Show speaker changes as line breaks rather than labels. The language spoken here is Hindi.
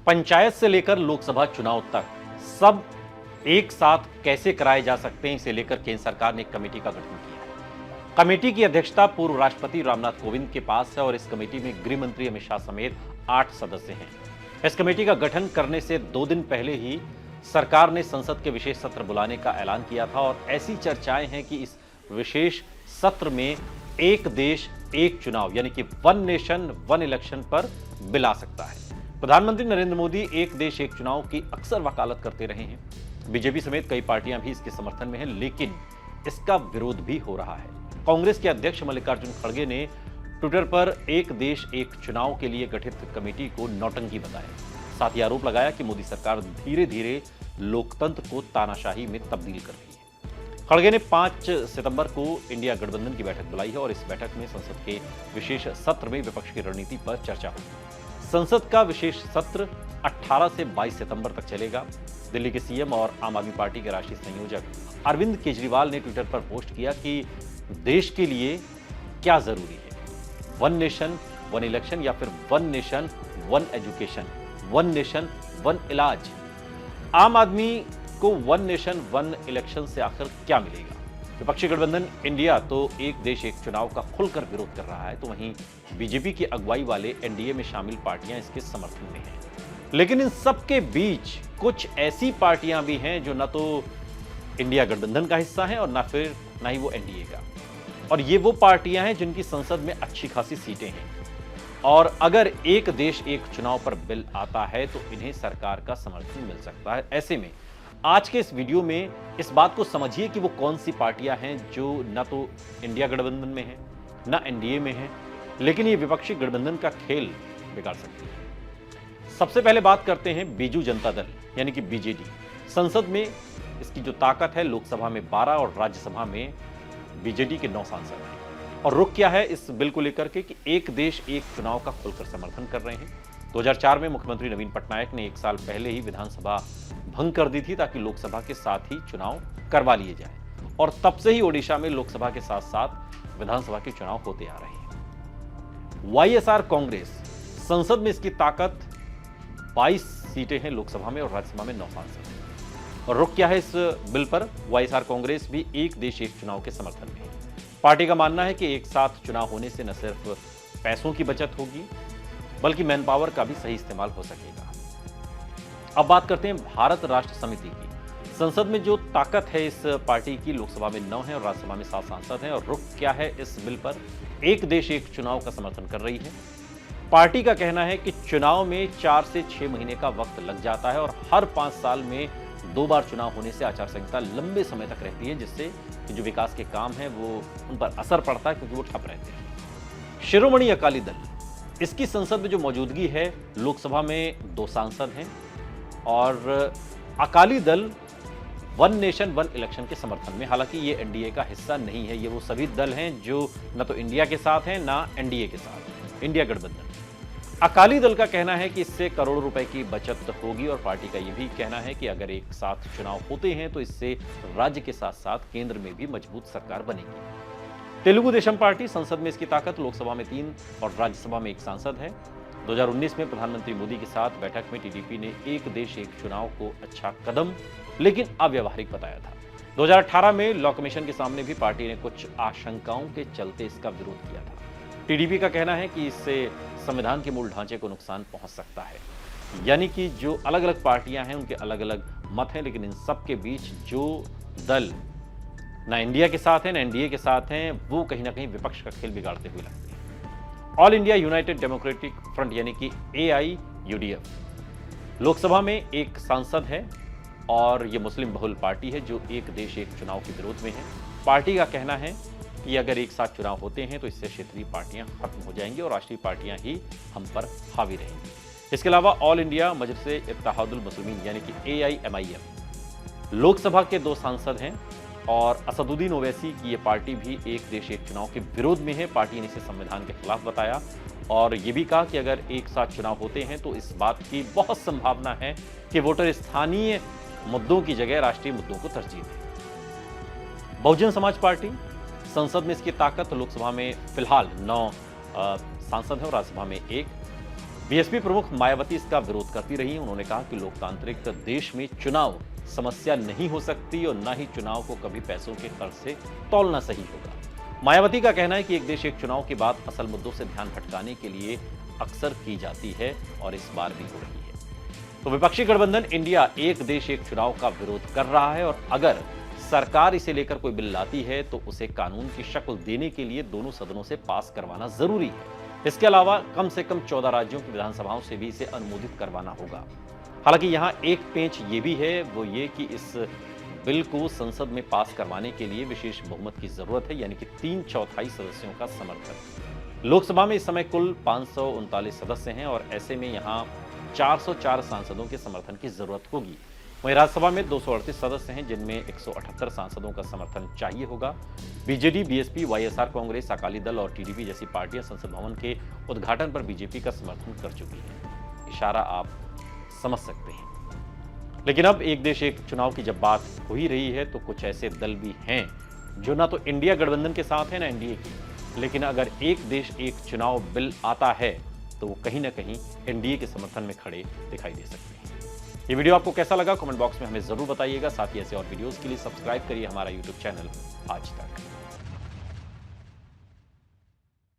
पंचायत से लेकर लोकसभा चुनाव तक सब एक साथ कैसे कराए जा सकते हैं, इसे लेकर केंद्र सरकार ने एक कमेटी का गठन किया है। कमेटी की अध्यक्षता पूर्व राष्ट्रपति रामनाथ कोविंद के पास है और इस कमेटी में गृह मंत्री अमित शाह समेत 8 सदस्य हैं। इस कमेटी का गठन करने से 2 दिन पहले ही सरकार ने संसद के विशेष सत्र बुलाने का ऐलान किया था और ऐसी चर्चाएं हैं कि इस विशेष सत्र में एक देश एक चुनाव यानी कि वन नेशन वन इलेक्शन पर बिल आ सकता है। प्रधानमंत्री नरेंद्र मोदी एक देश एक चुनाव की अक्सर वकालत करते रहे हैं। बीजेपी समेत कई पार्टियां भी इसके समर्थन में हैं, लेकिन इसका विरोध भी हो रहा है। कांग्रेस के अध्यक्ष मल्लिकार्जुन खड़गे ने ट्विटर पर एक देश एक चुनाव के लिए गठित कमेटी को नौटंकी बताया। साथ ही आरोप लगाया कि मोदी सरकार धीरे धीरे लोकतंत्र को तानाशाही में तब्दील कर रही है। खड़गे ने 5 सितंबर को इंडिया गठबंधन की बैठक बुलाई है और इस बैठक में संसद के विशेष सत्र में विपक्ष की रणनीति पर चर्चा होगी। संसद का विशेष सत्र 18 से 22 सितंबर तक चलेगा। दिल्ली के सीएम और आम आदमी पार्टी के राष्ट्रीय संयोजक अरविंद केजरीवाल ने ट्विटर पर पोस्ट किया कि देश के लिए क्या जरूरी है, वन नेशन वन इलेक्शन या फिर one nation one education, one nation one इलाज। आम आदमी को वन नेशन वन इलेक्शन से आखिर क्या मिलेगा? विपक्षी गठबंधन इंडिया तो एक देश एक चुनाव का खुलकर विरोध कर रहा है, तो वहीं बीजेपी की अगुवाई वाले एनडीए में शामिल पार्टियां इसके समर्थन में हैं। लेकिन इन सबके बीच कुछ ऐसी पार्टियां भी हैं जो न तो इंडिया गठबंधन का हिस्सा हैं और ना ही वो एनडीए का। और ये वो पार्टियां हैं जिनकी संसद में अच्छी खासी सीटें हैं और अगर एक देश एक चुनाव पर बिल आता है तो इन्हें सरकार का समर्थन मिल सकता है। ऐसे में आज के इस वीडियो में इस बात को समझिए कि वो कौन सी पार्टियां हैं जो न तो इंडिया गठबंधन में है न एनडीए में है, लेकिन ये विपक्षी गठबंधन का खेल बिगाड़ सकती है। सबसे पहले बात करते हैं बीजू जनता दल यानी कि बीजेडी। संसद में इसकी जो ताकत है, लोकसभा में 12 और राज्यसभा में बीजेडी के 9 सांसद हैं। और रुख क्या है इस बिल को लेकर के कि एक देश एक चुनाव का खुलकर समर्थन कर रहे हैं। 2004 में मुख्यमंत्री नवीन पटनायक ने 1 साल पहले ही विधानसभा भंग कर दी थी ताकि लोकसभा के साथ ही चुनाव करवा लिए जाए और तब से ही ओडिशा में लोकसभा के साथ साथ विधानसभा के चुनाव होते आ रहे हैं। वाईएसआर कांग्रेस, संसद में इसकी ताकत 22 सीटें हैं लोकसभा में और राज्यसभा में 9 सांसद हैं। और रुख क्या है इस बिल पर? वाईएसआर कांग्रेस भी एक देश एक चुनाव के समर्थन में है। पार्टी का मानना है कि एक साथ चुनाव होने से न सिर्फ पैसों की बचत होगी बल्कि मैन पावर का भी सही इस्तेमाल हो सकेगा। अब बात करते हैं भारत राष्ट्र समिति की। संसद में जो ताकत है इस पार्टी की, लोकसभा में 9 है और राज्यसभा में 7 सांसद हैं। और रुख क्या है इस बिल पर? एक देश एक चुनाव का समर्थन कर रही है। पार्टी का कहना है कि चुनाव में 4 से 6 महीने का वक्त लग जाता है और हर 5 साल में 2 बार चुनाव होने से आचार संहिता लंबे समय तक रहती है, जिससे जो विकास के काम है वो उन पर असर पड़ता है क्योंकि वो ठप रहते हैं। शिरोमणि अकाली दल, इसकी संसद में जो मौजूदगी है, लोकसभा में 2 सांसद हैं और Akali Dal one nation one election के समर्थन में। हालांकि ये एनडीए का हिस्सा नहीं है, ये वो सभी दल हैं जो न तो इंडिया के साथ हैं ना एनडीए के साथ, इंडिया गठबंधन। अकाली दल का कहना है कि इससे करोड़ों रुपए की बचत होगी और पार्टी का यह भी कहना है कि अगर एक साथ चुनाव होते हैं तो इससे राज्य के साथ साथ केंद्र में भी मजबूत सरकार बनेगी। तेलुगु देशम पार्टी, संसद में इसकी ताकत लोकसभा में 3 और राज्यसभा में 1 सांसद है। 2019 में प्रधानमंत्री मोदी के साथ बैठक में टीडीपी ने एक देश एक चुनाव को अच्छा कदम लेकिन अव्यावहारिक बताया था। 2018 में लॉ कमीशन के सामने भी पार्टी ने कुछ आशंकाओं के चलते इसका विरोध किया था। टीडीपी का कहना है कि इससे संविधान के मूल ढांचे को नुकसान पहुंच सकता है। यानी कि जो अलग अलग पार्टियां हैं उनके अलग अलग मत हैं, लेकिन इन सब के बीच जो दल ना इंडिया के साथ हैं ना एनडीए के साथ हैं, वो कहीं ना कहीं विपक्ष का खेल बिगाड़ते हुए लगते हैं। All India United democratic front यानी कि एआईयूडीएफ, लोकसभा में 1 सांसद है और ये मुस्लिम बहुल पार्टी है जो एक देश एक चुनाव के विरोध में है। पार्टी का कहना है कि अगर एक साथ चुनाव होते हैं तो इससे क्षेत्रीय पार्टियां खत्म हो जाएंगी और राष्ट्रीय पार्टियां ही हम पर हावी रहेंगी। इसके अलावा ऑल इंडिया मजलिसे इत्तेहादुल मुस्लिमीन यानी कि एआईएमआईएम, लोकसभा के 2 सांसद हैं और असदुद्दीन ओवैसी की ये पार्टी भी एक देश एक चुनाव के विरोध में है। पार्टी ने इसे संविधान के खिलाफ बताया और ये भी कहा कि अगर एक साथ चुनाव होते हैं तो इस बात की बहुत संभावना है कि वोटर स्थानीय मुद्दों की जगह राष्ट्रीय मुद्दों को तरजीह दें। बहुजन समाज पार्टी, संसद में इसकी ताकत लोकसभा में फिलहाल 9 सांसद हैं और राज्यसभा में 1। बीएसपी प्रमुख मायावती इसका विरोध करती रही। उन्होंने कहा कि लोकतांत्रिक देश में चुनाव समस्या नहीं हो सकती और न ही चुनाव को कभी पैसों के खर्च से तौलना सही होगा। मायावती का कहना है कि एक देश एक चुनाव की बात असल मुद्दों से ध्यान भटकाने के लिए अक्सर की जाती है और इस बार भी हो रही है। तो विपक्षी गठबंधन इंडिया एक देश एक चुनाव का विरोध कर रहा है और अगर सरकार इसे लेकर कोई बिल लाती है तो उसे कानून की शक्ल देने के लिए दोनों सदनों से पास करवाना जरूरी है। इसके अलावा कम से कम 14 राज्यों की विधानसभाओं से भी इसे अनुमोदित करवाना होगा। हालांकि यहां एक पेंच ये भी है, वो ये कि इस बिल को संसद में पास करवाने के लिए विशेष बहुमत की जरूरत है, यानी कि 3/4 सदस्यों का समर्थन। लोकसभा में इस समय कुल 539 सदस्य हैं और ऐसे में यहां 404 सांसदों के समर्थन की जरूरत होगी। वहीं राज्यसभा में 238 सदस्य हैं, जिनमें 178 सांसदों का समर्थन चाहिए होगा। BJD, BSP, YSR Congress, Akali Dal और टीडीपी जैसी पार्टियां संसद भवन के उद्घाटन पर बीजेपी का समर्थन कर चुकी हैं। इशारा आप समझ सकते हैं। लेकिन अब एक देश एक चुनाव की जब बात हो ही रही है तो कुछ ऐसे दल भी हैं जो ना तो इंडिया गठबंधन के साथ है ना एनडीए की, लेकिन अगर एक देश एक चुनाव बिल आता है तो वो कहीं ना कहीं एनडीए के समर्थन में खड़े दिखाई दे सकते हैं। ये वीडियो आपको कैसा लगा कमेंट बॉक्स में हमें जरूर बताइएगा। साथ ही ऐसे और वीडियोस के लिए सब्सक्राइब करिए हमारा यूट्यूब चैनल आज तक।